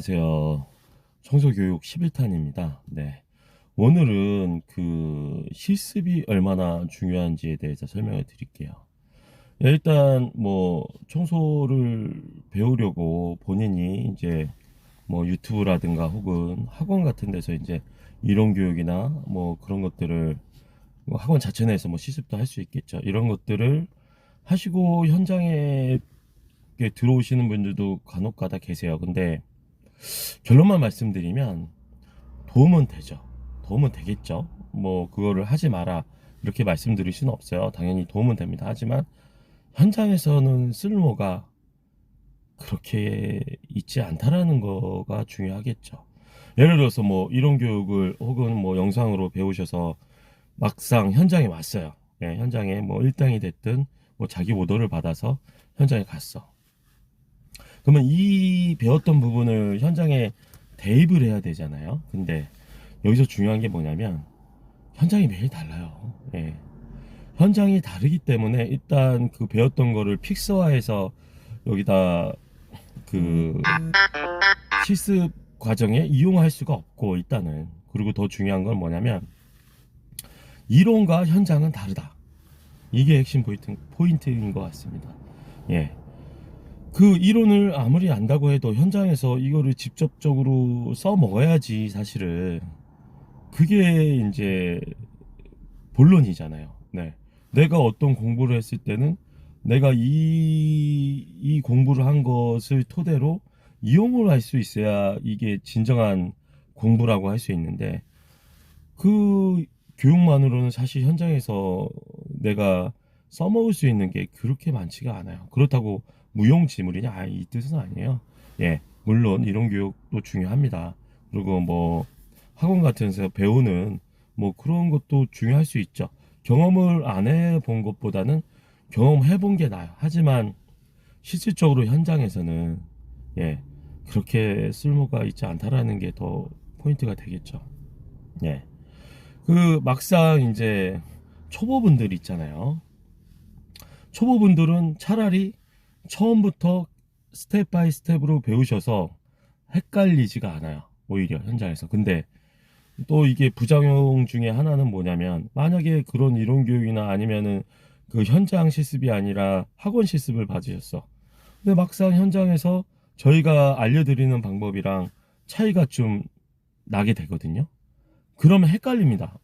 안녕하세요. 청소교육 11탄입니다. 네. 오늘은 그 실습이 얼마나 중요한지에 대해서 설명을 드릴게요. 일단 뭐 청소를 배우려고 본인이 이제 뭐 유튜브라든가 혹은 학원 같은 데서 이제 이론 교육이나 뭐 그런 것들을 뭐 학원 자체 내에서 뭐 실습도 할 수 있겠죠. 이런 것들을 하시고 현장에 들어오시는 분들도 간혹가다 계세요. 근데 결론만 말씀드리면 도움은 되죠. 도움은 되겠죠. 뭐 그거를 하지 마라 이렇게 말씀드릴 수는 없어요. 당연히 도움은 됩니다. 하지만 현장에서는 쓸모가 그렇게 있지 않다라는 거가 중요하겠죠. 예를 들어서 뭐 이론 교육을 혹은 뭐 영상으로 배우셔서 막상 현장에 왔어요. 예, 현장에 뭐 일당이 됐든 뭐 자기 오더를 받아서 현장에 갔어. 그러면 이 배웠던 부분을 현장에 대입을 해야 되잖아요. 근데 여기서 중요한 게 뭐냐면 현장이 매일 달라요. 예. 현장이 다르기 때문에 일단 그 배웠던 거를 픽서화해서 여기다 그 실습 과정에 이용할 수가 없고 일단은 그리고 더 중요한 건 뭐냐면 이론과 현장은 다르다. 이게 핵심 포인트인 것 같습니다. 예. 그 이론을 아무리 안다고 해도 현장에서 이거를 직접적으로 써 먹어야지 사실은 그게 이제 본론이잖아요. 네. 내가 어떤 공부를 했을 때는 내가 이 공부를 한 것을 토대로 이용을 할 수 있어야 이게 진정한 공부라고 할 수 있는데 그 교육만으로는 사실 현장에서 내가 써먹을 수 있는 게 그렇게 많지가 않아요. 그렇다고 무용지물이냐? 이 뜻은 아니에요. 예, 물론 이런 교육도 중요합니다. 그리고 뭐 학원 같은 데서 배우는 뭐 그런 것도 중요할 수 있죠. 경험을 안 해본 것보다는 경험해 본 게 나아요. 하지만 실질적으로 현장에서는 예, 그렇게 쓸모가 있지 않다라는 게 더 포인트가 되겠죠. 예. 그 막상 이제 초보분들 있잖아요. 초보분들은 차라리 처음부터 스텝 바이 스텝으로 배우셔서 헷갈리지가 않아요. 오히려 현장에서. 근데 또 이게 부작용 중에 하나는 뭐냐면 만약에 그런 이론 교육이나 아니면은 그 현장 실습이 아니라 학원 실습을 받으셨어. 근데 막상 현장에서 저희가 알려드리는 방법이랑 차이가 좀 나게 되거든요. 그러면 헷갈립니다.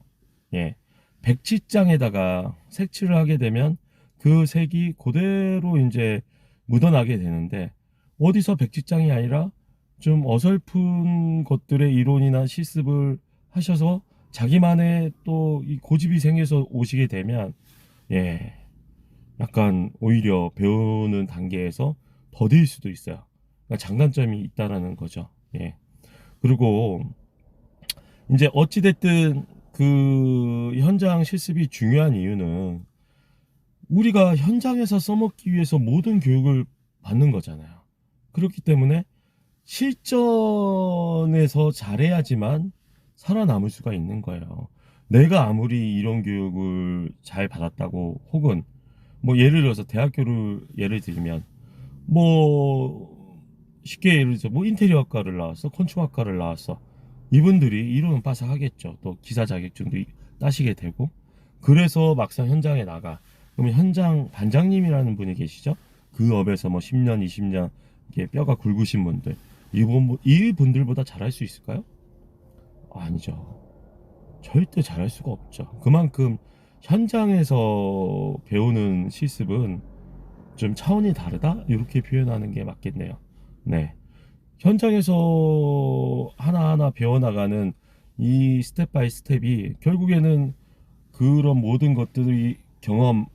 예. 백지장에다가 색칠을 하게 되면 그 색이 그대로 이제 묻어나게 되는데 어디서 백지장이 아니라 좀 어설픈 것들의 이론이나 실습을 하셔서 자기만의 또 이 고집이 생겨서 오시게 되면 예. 약간 오히려 배우는 단계에서 더딜 수도 있어요. 그러니까 장단점이 있다라는 거죠. 예. 그리고 이제 어찌됐든 그 현장 실습이 중요한 이유는 우리가 현장에서 써먹기 위해서 모든 교육을 받는 거잖아요. 그렇기 때문에 실전에서 잘해야지만 살아남을 수가 있는 거예요. 내가 아무리 이런 교육을 잘 받았다고 혹은 뭐 예를 들어서 대학교를 예를 들면 뭐 쉽게 예를 들어서 뭐 인테리어학과를 나왔어 건축학과를 나왔어 이분들이 이론은 빠삭하겠죠. 또 기사 자격증도 따시게 되고 그래서 막상 현장에 나가 그러면 현장 반장님이라는 분이 계시죠. 그 업에서 뭐 10년 20년 이게 뼈가 굵으신 분들 이분들보다 잘할 수 있을까요? 아니죠. 절대 잘할 수가 없죠. 그만큼 현장에서 배우는 실습은 좀 차원이 다르다? 이렇게 표현하는 게 맞겠네요. 네. 현장에서 하나하나 배워나가는 이 스텝 바이 스텝이 결국에는 그런 모든 것들이 경험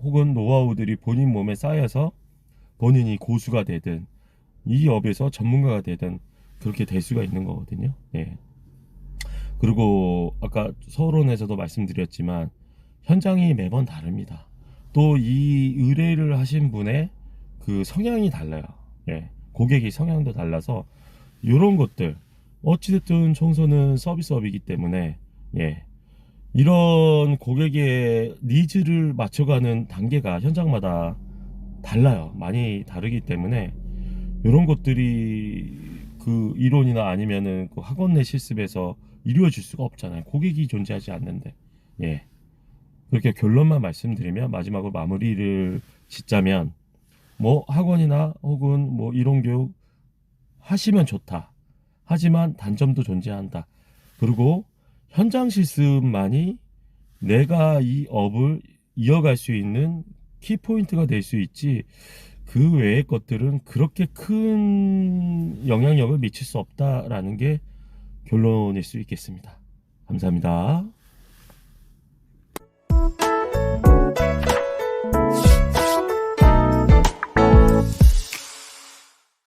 혹은 노하우들이 본인 몸에 쌓여서 본인이 고수가 되든 이 업에서 전문가가 되든 그렇게 될 수가 있는 거거든요. 네. 그리고 아까 서론에서도 말씀드렸지만 현장이 매번 다릅니다. 또 이 의뢰를 하신 분의 그 성향이 달라요. 예. 고객의 성향도 달라서 이런 것들 어찌됐든 청소는 서비스업이기 때문에 예. 이런 고객의 니즈를 맞춰가는 단계가 현장마다 달라요. 많이 다르기 때문에 이런 것들이 그 그 이론이나 아니면은 그 학원 내 실습에서 이루어질 수가 없잖아요. 고객이 존재하지 않는데. 예. 그렇게 결론만 말씀드리면 마지막으로 마무리를 짓자면 뭐 학원이나 혹은 뭐 이론 교육 하시면 좋다. 하지만 단점도 존재한다. 그리고 현장 실습만이 내가 이 업을 이어갈 수 있는 키포인트가 될 수 있지, 그 외의 것들은 그렇게 큰 영향력을 미칠 수 없다라는 게 결론일 수 있겠습니다. 감사합니다.